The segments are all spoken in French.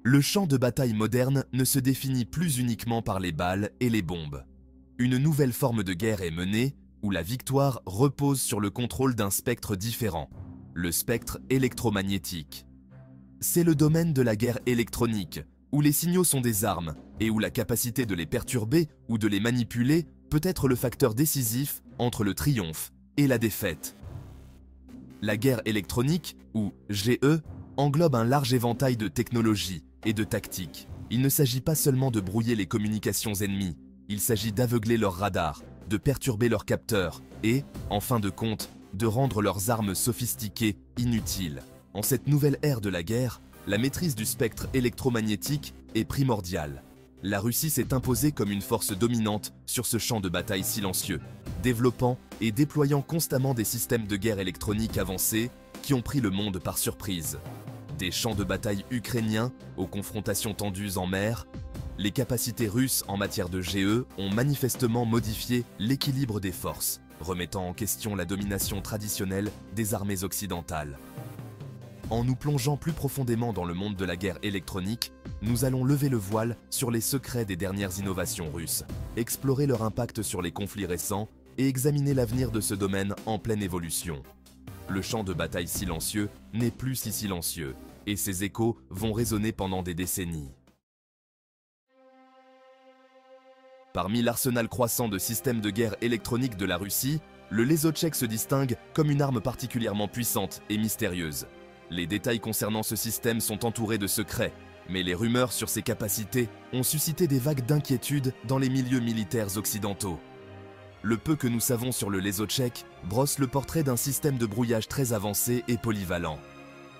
Le champ de bataille moderne ne se définit plus uniquement par les balles et les bombes. Une nouvelle forme de guerre est menée, où la victoire repose sur le contrôle d'un spectre différent, le spectre électromagnétique. C'est le domaine de la guerre électronique, où les signaux sont des armes et où la capacité de les perturber ou de les manipuler peut être le facteur décisif entre le triomphe et la défaite. La guerre électronique, ou GE, englobe un large éventail de technologies et de tactiques. Il ne s'agit pas seulement de brouiller les communications ennemies, il s'agit d'aveugler leurs radars, de perturber leurs capteurs et, en fin de compte, de rendre leurs armes sophistiquées inutiles. En cette nouvelle ère de la guerre, la maîtrise du spectre électromagnétique est primordiale. La Russie s'est imposée comme une force dominante sur ce champ de bataille silencieux, développant et déployant constamment des systèmes de guerre électronique avancés qui ont pris le monde par surprise. Des champs de bataille ukrainiens aux confrontations tendues en mer, les capacités russes en matière de GE ont manifestement modifié l'équilibre des forces, remettant en question la domination traditionnelle des armées occidentales. En nous plongeant plus profondément dans le monde de la guerre électronique, nous allons lever le voile sur les secrets des dernières innovations russes, explorer leur impact sur les conflits récents et examiner l'avenir de ce domaine en pleine évolution. Le champ de bataille silencieux n'est plus si silencieux, et ses échos vont résonner pendant des décennies. Parmi l'arsenal croissant de systèmes de guerre électronique de la Russie, le Lesotchek se distingue comme une arme particulièrement puissante et mystérieuse. Les détails concernant ce système sont entourés de secrets, mais les rumeurs sur ses capacités ont suscité des vagues d'inquiétude dans les milieux militaires occidentaux. Le peu que nous savons sur le Lesotchek brosse le portrait d'un système de brouillage très avancé et polyvalent.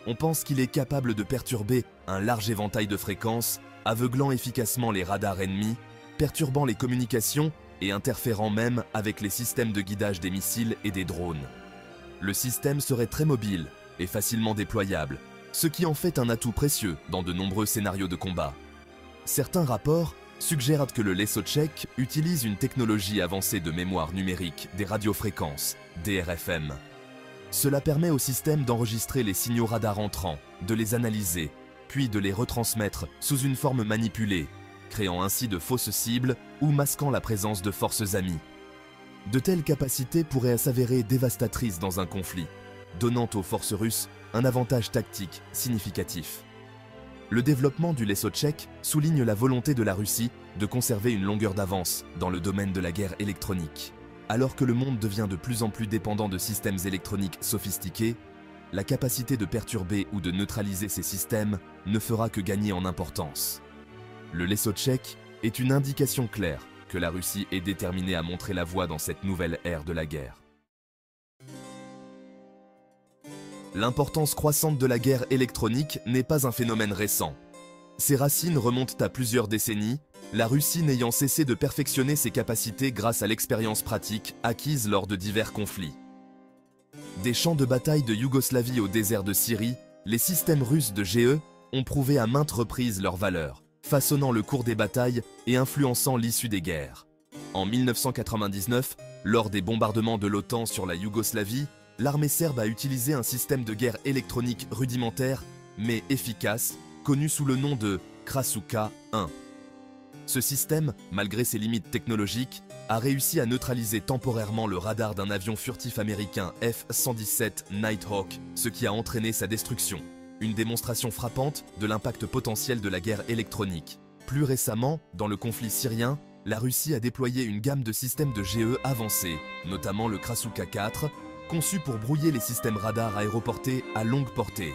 On pense qu'il est capable de perturber un large éventail de fréquences, aveuglant efficacement les radars ennemis, perturbant les communications et interférant même avec les systèmes de guidage des missiles et des drones. Le système serait très mobile et facilement déployable, ce qui en fait un atout précieux dans de nombreux scénarios de combat. Certains rapports suggèrent que le Lesotchek utilise une technologie avancée de mémoire numérique des radiofréquences, DRFM. Cela permet au système d'enregistrer les signaux radars entrants, de les analyser, puis de les retransmettre sous une forme manipulée, créant ainsi de fausses cibles ou masquant la présence de forces amies. De telles capacités pourraient s'avérer dévastatrices dans un conflit, donnant aux forces russes un avantage tactique significatif. Le développement du Lesotchek souligne la volonté de la Russie de conserver une longueur d'avance dans le domaine de la guerre électronique. Alors que le monde devient de plus en plus dépendant de systèmes électroniques sophistiqués, la capacité de perturber ou de neutraliser ces systèmes ne fera que gagner en importance. Le Lesotchek est une indication claire que la Russie est déterminée à montrer la voie dans cette nouvelle ère de la guerre. L'importance croissante de la guerre électronique n'est pas un phénomène récent. Ses racines remontent à plusieurs décennies, la Russie n'ayant cessé de perfectionner ses capacités grâce à l'expérience pratique acquise lors de divers conflits. Des champs de bataille de Yougoslavie au désert de Syrie, les systèmes russes de GE ont prouvé à maintes reprises leur valeur, façonnant le cours des batailles et influençant l'issue des guerres. En 1999, lors des bombardements de l'OTAN sur la Yougoslavie, l'armée serbe a utilisé un système de guerre électronique rudimentaire, mais efficace, connu sous le nom de Krasuka 1. Ce système, malgré ses limites technologiques, a réussi à neutraliser temporairement le radar d'un avion furtif américain F-117 Nighthawk, ce qui a entraîné sa destruction. Une démonstration frappante de l'impact potentiel de la guerre électronique. Plus récemment, dans le conflit syrien, la Russie a déployé une gamme de systèmes de GE avancés, notamment le Krasuka 4, conçu pour brouiller les systèmes radars aéroportés à longue portée.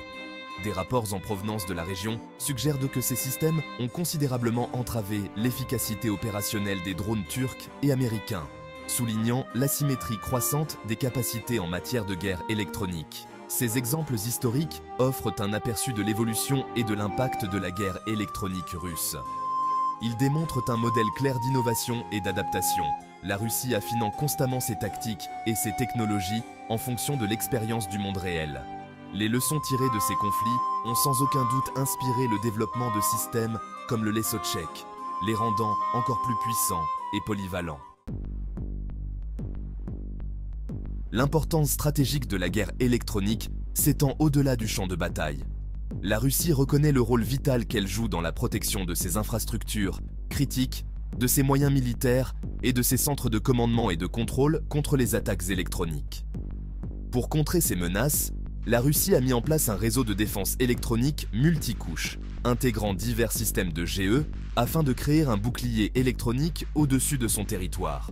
Des rapports en provenance de la région suggèrent que ces systèmes ont considérablement entravé l'efficacité opérationnelle des drones turcs et américains, soulignant l'asymétrie croissante des capacités en matière de guerre électronique. Ces exemples historiques offrent un aperçu de l'évolution et de l'impact de la guerre électronique russe. Ils démontrent un modèle clair d'innovation et d'adaptation, la Russie affinant constamment ses tactiques et ses technologies en fonction de l'expérience du monde réel. Les leçons tirées de ces conflits ont sans aucun doute inspiré le développement de systèmes comme le Lesotchek, les rendant encore plus puissants et polyvalents. L'importance stratégique de la guerre électronique s'étend au-delà du champ de bataille. La Russie reconnaît le rôle vital qu'elle joue dans la protection de ses infrastructures critiques, de ses moyens militaires et de ses centres de commandement et de contrôle contre les attaques électroniques. Pour contrer ces menaces, la Russie a mis en place un réseau de défense électronique multicouche, intégrant divers systèmes de GE afin de créer un bouclier électronique au-dessus de son territoire.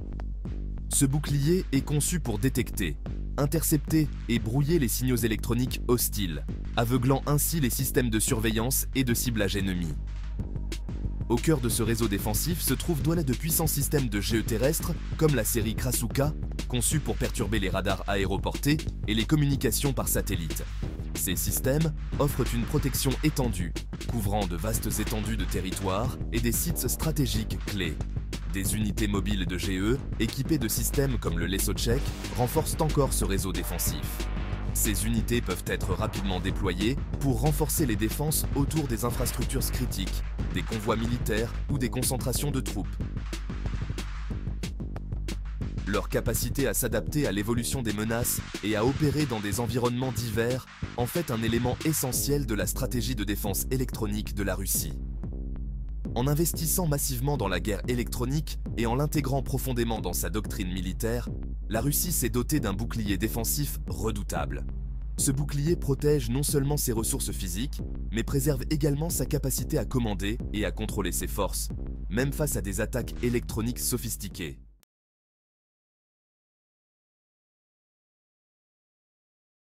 Ce bouclier est conçu pour détecter, intercepter et brouiller les signaux électroniques hostiles, aveuglant ainsi les systèmes de surveillance et de ciblage ennemis. Au cœur de ce réseau défensif se trouvent de puissants systèmes de GE terrestres comme la série Krasukha, conçus pour perturber les radars aéroportés et les communications par satellite. Ces systèmes offrent une protection étendue, couvrant de vastes étendues de territoire et des sites stratégiques clés. Des unités mobiles de GE, équipées de systèmes comme le Lesochek, renforcent encore ce réseau défensif. Ces unités peuvent être rapidement déployées pour renforcer les défenses autour des infrastructures critiques, des convois militaires ou des concentrations de troupes. Leur capacité à s'adapter à l'évolution des menaces et à opérer dans des environnements divers en fait un élément essentiel de la stratégie de défense électronique de la Russie. En investissant massivement dans la guerre électronique et en l'intégrant profondément dans sa doctrine militaire, la Russie s'est dotée d'un bouclier défensif redoutable. Ce bouclier protège non seulement ses ressources physiques, mais préserve également sa capacité à commander et à contrôler ses forces, même face à des attaques électroniques sophistiquées.